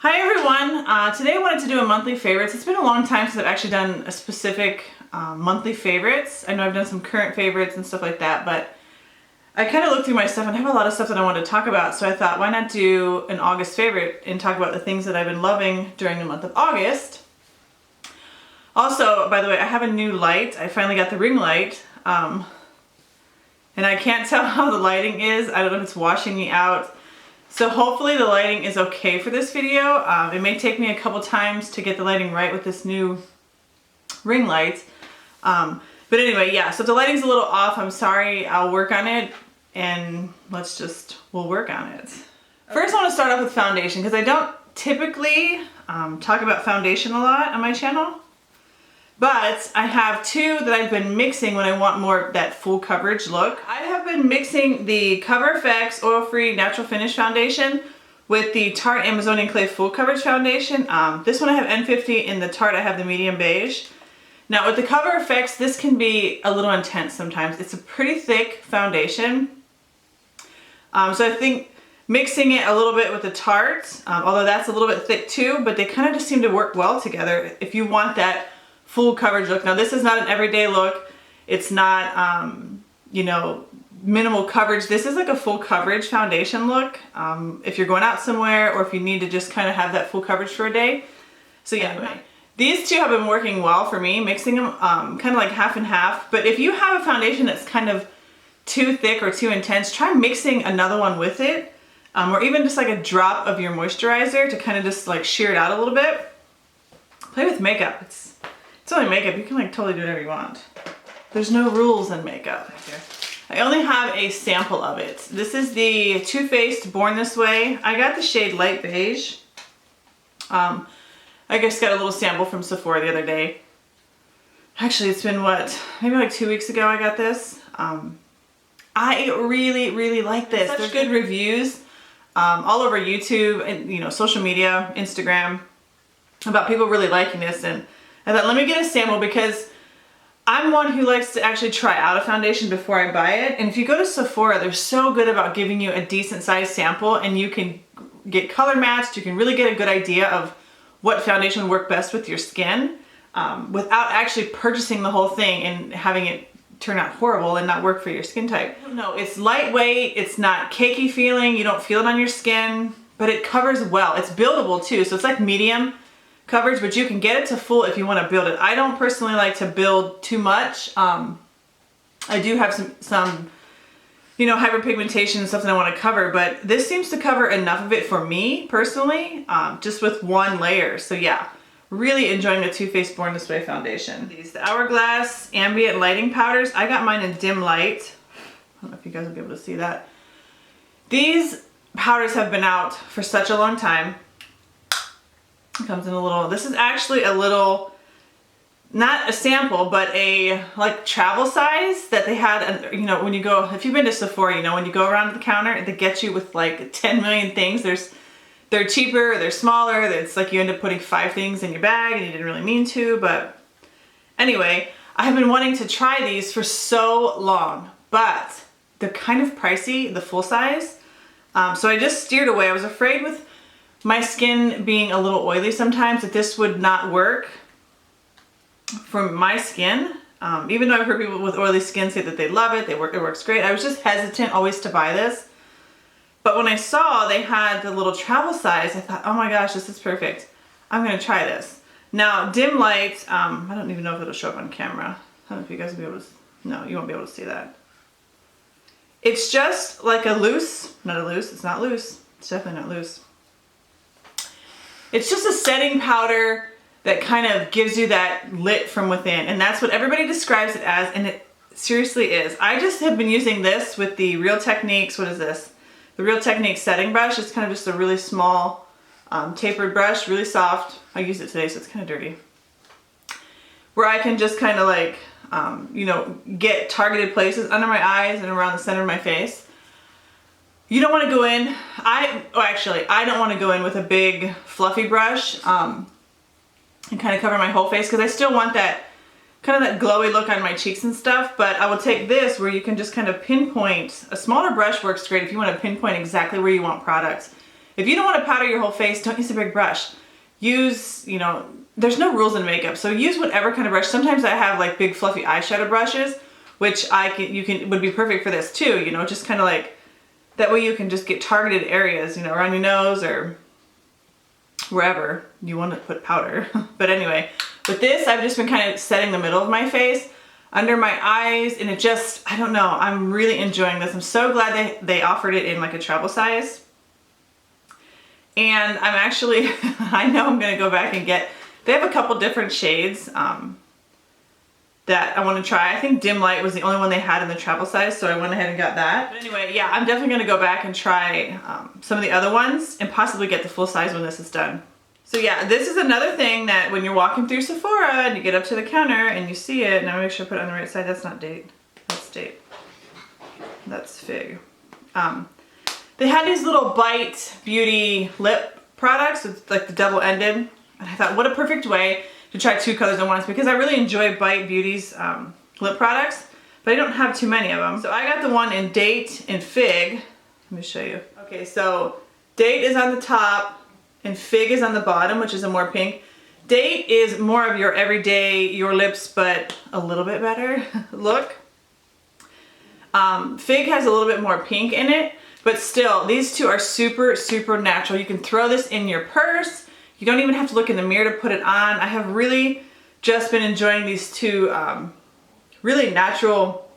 Hi everyone, today I wanted to do a monthly favorites. It's been a long time since I've actually done a specific monthly favorites. I know I've done some current favorites and stuff like that, but I kind of looked through my stuff and I have a lot of stuff that I wanted to talk about, so I thought why not do an August favorite and talk about the things that I've been loving during the month of August. Also, by the way, I have a new light. I finally got the ring light, and I can't tell how the lighting is. I don't know if it's washing me out. So hopefully the lighting is okay for this video. It may take me a couple times to get the lighting right with this new ring light. But anyway, yeah, so if the lighting's a little off, I'm sorry. I'll work on it and we'll work on it. First I want to start off with foundation because I don't typically talk about foundation a lot on my channel. But I have two that I've been mixing when I want more of that full coverage look. I have been mixing the Cover FX Oil-Free Natural Finish Foundation with the Tarte Amazonian Clay Full Coverage Foundation. This one I have N50, in the Tarte I have the medium beige. Now with the Cover FX, this can be a little intense sometimes. It's a pretty thick foundation. So I think mixing it a little bit with the Tarte, although that's a little bit thick too, but they kind of just seem to work well together if you want that full coverage look. Now this is not an everyday look. It's not, you know, minimal coverage. This is like a full coverage foundation look. If you're going out somewhere or if you need to just kind of have that full coverage for a day. So yeah, anyway, these two have been working well for me, mixing them kind of like half and half. But if you have a foundation that's kind of too thick or too intense, try mixing another one with it. Or even just like a drop of your moisturizer to kind of just like sheer it out a little bit. Play with makeup. It's only makeup, you can like totally do whatever you want. There's no rules in makeup. I only have a sample of it. This is the Too Faced Born This Way. I got the shade Light Beige. I just got a little sample from Sephora the other day. Actually, it's been what, maybe like 2 weeks ago I got this. I really like this. There's good reviews all over YouTube and, you know, social media, Instagram, about people really liking this, and I thought, let me get a sample because I'm one who likes to actually try out a foundation before I buy it. And if you go to Sephora, they're so good about giving you a decent sized sample, and you can get color matched. You can really get a good idea of what foundation would work best with your skin without actually purchasing the whole thing and having it turn out horrible and not work for your skin type. No, it's lightweight. It's not cakey feeling. You don't feel it on your skin, but it covers well. It's buildable too. So it's like medium coverage, but you can get it to full if you want to build it. I don't personally like to build too much. I do have some you know, hyperpigmentation and stuff that I want to cover, but this seems to cover enough of it for me personally, just with one layer. So yeah, really enjoying the Too Faced Born This Way foundation. The Hourglass Ambient Lighting Powders. I got mine in dim light. I don't know if you guys will be able to see that. These powders have been out for such a long time. It comes in a little, this is actually a little, not a sample, but a like travel size that they had. And you know, when you go, if you've been to Sephora, you know, when you go around the counter, they get you with like 10 million things. They're cheaper, they're smaller. It's like you end up putting 5 things in your bag and you didn't really mean to, but anyway, I have been wanting to try these for so long, but they're kind of pricey, the full size. So I just steered away. I was afraid with my skin being a little oily sometimes that this would not work for my skin. Even though I've heard people with oily skin say that they love it, it works great. I was just hesitant always to buy this. But when I saw they had the little travel size, I thought, oh my gosh, this is perfect. I'm gonna try this. Now, dim light, I don't even know if it'll show up on camera. I don't know if you guys will be able to, no, you won't be able to see that. It's just like a loose, it's not loose. It's definitely not loose. It's just a setting powder that kind of gives you that lit from within, and that's what everybody describes it as, and it seriously is. I just have been using this with the Real Techniques, what is this? The Real Techniques setting brush. It's kind of just a really small tapered brush, really soft. I used it today, so it's kind of dirty. Where I can just kind of like, you know, get targeted places under my eyes and around the center of my face. You don't want to go in, I don't want to go in with a big fluffy brush and kind of cover my whole face because I still want that kind of that glowy look on my cheeks and stuff, but I will take this where you can just kind of pinpoint. A smaller brush works great if you want to pinpoint exactly where you want products. If you don't want to powder your whole face, don't use a big brush. Use, you know, there's no rules in makeup, so use whatever kind of brush. Sometimes I have like big fluffy eyeshadow brushes, which would be perfect for this too, you know, just kind of like, that way you can just get targeted areas, you know, around your nose or wherever you want to put powder. But anyway, with this, I've just been kind of setting the middle of my face, under my eyes, and it just, I don't know, I'm really enjoying this. I'm so glad they offered it in like a travel size. And I'm actually, I know I'm gonna go back and get, they have a couple different shades that I want to try. I think Dim Light was the only one they had in the travel size, so I went ahead and got that. But anyway, yeah, I'm definitely gonna go back and try some of the other ones and possibly get the full size when this is done. So yeah, this is another thing that when you're walking through Sephora and you get up to the counter and you see it, now make sure I put it on the right side. That's not Date, that's Date. That's Fig. They had these little Bite Beauty lip products with like the double-ended, and I thought, what a perfect way to try 2 colors at once, because I really enjoy Bite Beauty's lip products, but I don't have too many of them. So I got the one in Date and Fig. Let me show you. Okay, so Date is on the top and Fig is on the bottom, which is a more pink. Date is more of your everyday, your lips, but a little bit better look. Fig has a little bit more pink in it, but still, these two are super, super natural. You can throw this in your purse. You don't even have to look in the mirror to put it on. I have really just been enjoying these two really natural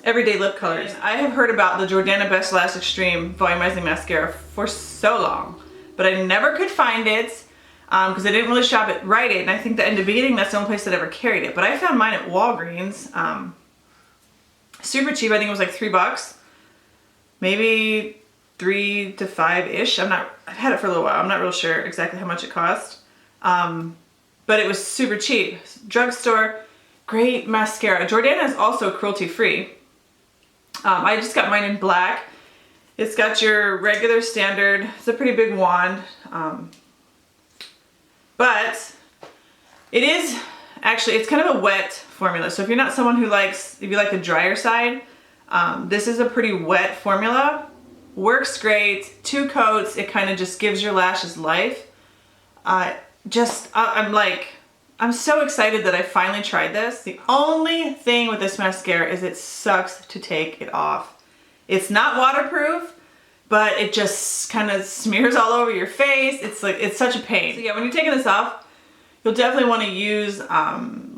everyday lip colors. I have heard about the Jordana Best Lash Extreme Volumizing Mascara for so long, but I never could find it because I didn't really shop at Rite Aid, and I think that in the beginning that's the only place that ever carried it. But I found mine at Walgreens. Super cheap. I think it was like $3, maybe 3 to 5-ish. I've had it for a little while. I'm not real sure exactly how much it cost. But it was super cheap. Drugstore, great mascara. Jordana is also cruelty-free. I just got mine in black. It's got your regular standard, it's a pretty big wand. But it is, actually, it's kind of a wet formula. So if you're not someone who likes, if you like the drier side, this is a pretty wet formula. Works great, 2 coats, it kind of just gives your lashes life. I'm so excited that I finally tried this. The only thing with this mascara is it sucks to take it off. It's not waterproof, but it just kind of smears all over your face. It's such a pain. So yeah, when you're taking this off, you'll definitely want to use,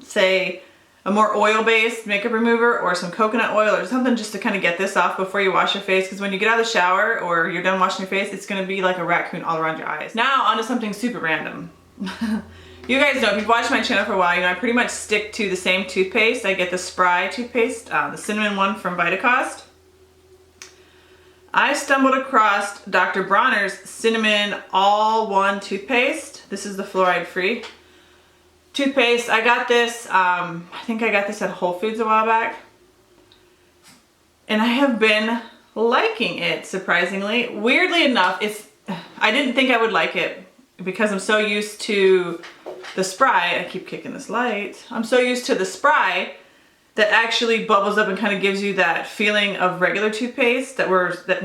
say, a more oil-based makeup remover or some coconut oil or something just to kind of get this off before you wash your face, because when you get out of the shower or you're done washing your face, it's going to be like a raccoon all around your eyes. Now onto something super random. You guys know, if you've watched my channel for a while, you know I pretty much stick to the same toothpaste. I get the Spry toothpaste, the cinnamon one from Vitacost. I stumbled across Dr. Bronner's Cinnamon All-One toothpaste. This is the fluoride-free toothpaste. I got this, I think I got this at Whole Foods a while back. And I have been liking it, surprisingly. Weirdly enough, I didn't think I would like it because I'm so used to the Spry. I keep kicking this light. I'm so used to the Spry that actually bubbles up and kind of gives you that feeling of regular toothpaste that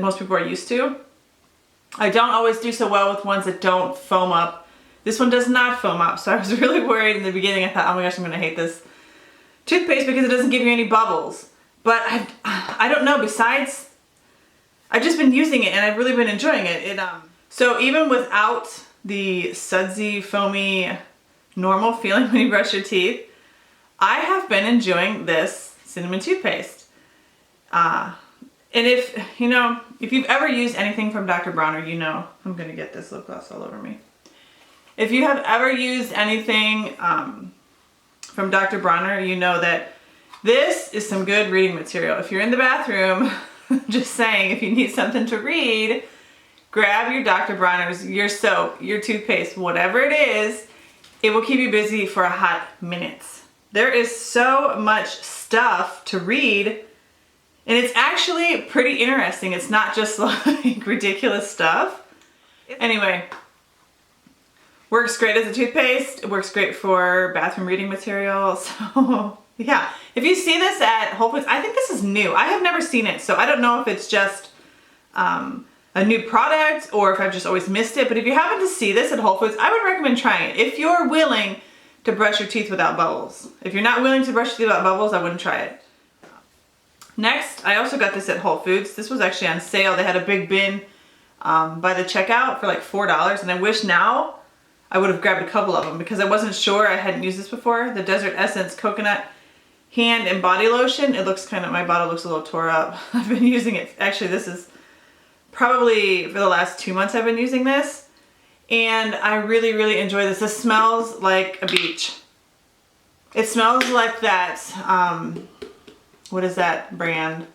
most people are used to. I don't always do so well with ones that don't foam up. This one does not foam up, so I was really worried in the beginning. I thought, oh my gosh, I'm gonna hate this toothpaste because it doesn't give you any bubbles. But I don't know, besides, I've just been using it and I've really been enjoying it. So even without the sudsy, foamy, normal feeling when you brush your teeth, I have been enjoying this cinnamon toothpaste. And if you've ever used anything from Dr. Bronner, you know, I'm gonna get this lip gloss all over me. If you have ever used anything from Dr. Bronner, you know that this is some good reading material. If you're in the bathroom, just saying, if you need something to read, grab your Dr. Bronner's, your soap, your toothpaste, whatever it is, it will keep you busy for a hot minute. There is so much stuff to read, and it's actually pretty interesting. It's not just like ridiculous stuff. Anyway, works great as a toothpaste. It works great for bathroom reading material. So yeah, if you see this at Whole Foods, I think this is new. I have never seen it, so I don't know if it's just a new product or if I've just always missed it. But if you happen to see this at Whole Foods, I would recommend trying it if you're willing to brush your teeth without bubbles. If you're not willing to brush your teeth without bubbles, I wouldn't try it. Next, I also got this at Whole Foods. This was actually on sale. They had a big bin by the checkout for like $4, and I wish now I would have grabbed a couple of them because I wasn't sure. I hadn't used this before. The Desert Essence Coconut Hand and Body Lotion. It looks kind of, my bottle looks a little tore up. I've been using it. Actually, this is probably for the last 2 months I've been using this. And I really, really enjoy this. This smells like a beach. It smells like that, what is that brand?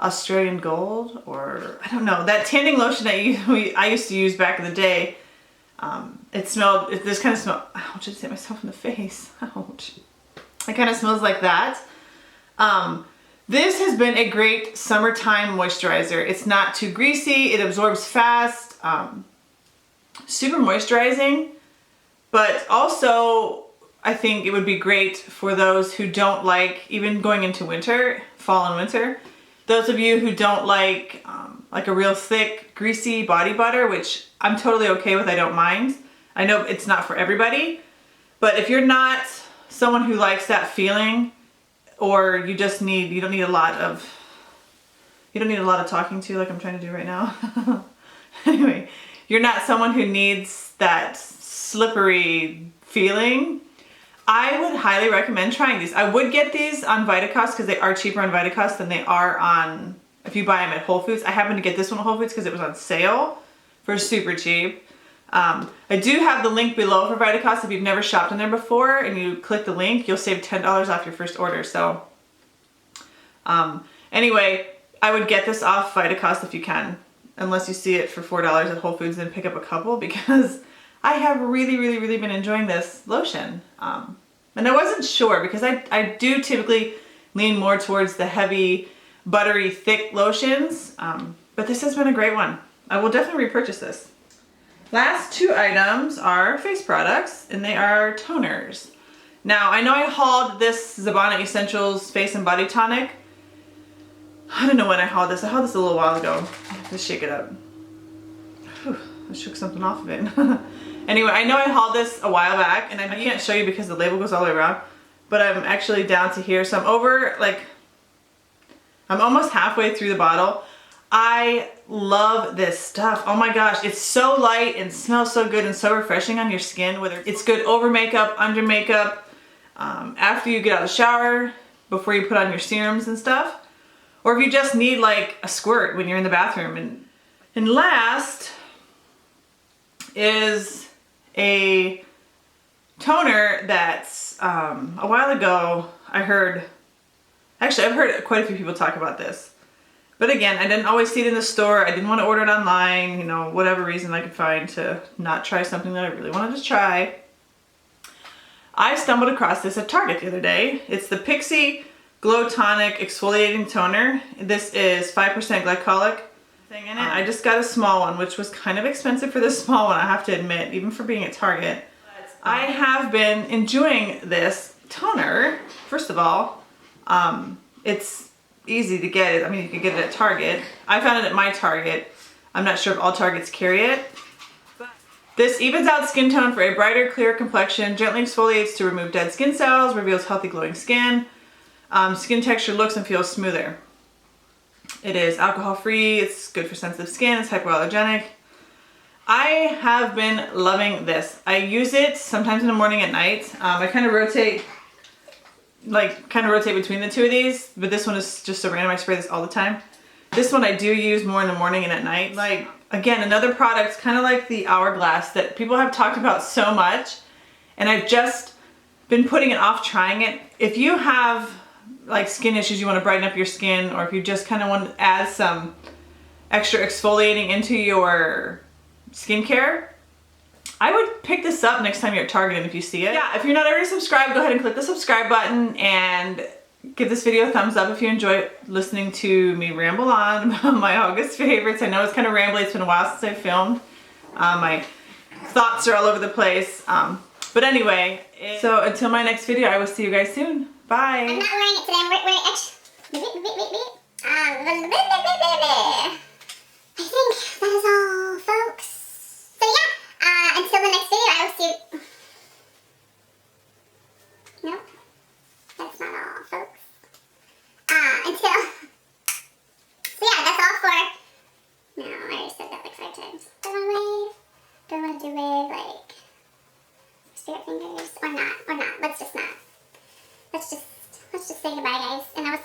Australian Gold, or I don't know. That tanning lotion that I used to use back in the day. This kind of smell, ouch, I just hit myself in the face. Ouch. It kind of smells like that. This has been a great summertime moisturizer. It's not too greasy. It absorbs fast. Super moisturizing. But also, I think it would be great for those who don't like, even going into winter, fall and winter. Those of you who don't like a real thick, greasy body butter, which I'm totally okay with, I don't mind. I know it's not for everybody, but if you're not someone who likes that feeling, or you don't need a lot of talking to like I'm trying to do right now. Anyway, you're not someone who needs that slippery feeling, I would highly recommend trying these. I would get these on Vitacost because they are cheaper on Vitacost than they are on, if you buy them at Whole Foods. I happened to get this one at Whole Foods because it was on sale for super cheap. I do have the link below for Vitacost. If you've never shopped on there before and you click the link, you'll save $10 off your first order. So anyway, I would get this off Vitacost if you can, unless you see it for $4 at Whole Foods, then pick up a couple, because I have really, really, really been enjoying this lotion. And I wasn't sure because I do typically lean more towards the heavy, buttery, thick lotions, but this has been a great one. I will definitely repurchase this. Last two items are face products, and they are toners. Now, I know I hauled this Jordana Essentials Face and Body Tonic. I don't know when I hauled this. I hauled this a little while ago. Let's shake it up. Whew, I shook something off of it. Anyway, I know I hauled this a while back, and I can't show you because the label goes all the way around, but I'm actually down to here. So I'm almost halfway through the bottle. I love this stuff. Oh my gosh, it's so light and smells so good and so refreshing on your skin. Whether it's good over makeup, under makeup, after you get out of the shower, before you put on your serums and stuff, or if you just need like a squirt when you're in the bathroom. And last is a toner that's a while ago I've heard quite a few people talk about this. But again, I didn't always see it in the store. I didn't want to order it online, you know, whatever reason I could find to not try something that I really wanted to try. I stumbled across this at Target the other day. It's the Pixi Glow Tonic Exfoliating Toner. This is 5% glycolic thing in it. I just got a small one, which was kind of expensive for this small one, I have to admit, even for being at Target. I have been enjoying this toner. First of all, it's easy to get it. I mean, you can get it at Target. I found it at my Target. I'm not sure if all Targets carry it. This evens out skin tone for a brighter, clearer complexion, gently exfoliates to remove dead skin cells, reveals healthy glowing skin. Skin texture looks and feels smoother. It is alcohol-free, it's good for sensitive skin, it's hypoallergenic. I have been loving this. I use it sometimes in the morning, at night. I kind of rotate between the two of these, but this one is just so random. I spray this all the time. This one I do use more in the morning and at night. Like, again, another product kind of like the Hourglass that people have talked about so much, and I've just been putting it off trying it. If you have like skin issues, you want to brighten up your skin, or if you just kind of want to add some extra exfoliating into your skincare, I would pick this up next time you're at Target and if you see it. Yeah, if you're not already subscribed, go ahead and click the subscribe button and give this video a thumbs up if you enjoy listening to me ramble on about my August favorites. I know it's kind of rambly. It's been a while since I filmed. My thoughts are all over the place. But anyway, so until my next video, I will see you guys soon. Bye. I'm not wearing it today. I'm wearing I think that is all, folks. So yeah, until the next video, I will see you. Nope, that's not all, folks. So yeah, that's all for, no, I already said that like 5 times. Do I want to wave? Do I want to do wave, like, spirit fingers? Or not, let's just not. Let's just say goodbye, guys. And I will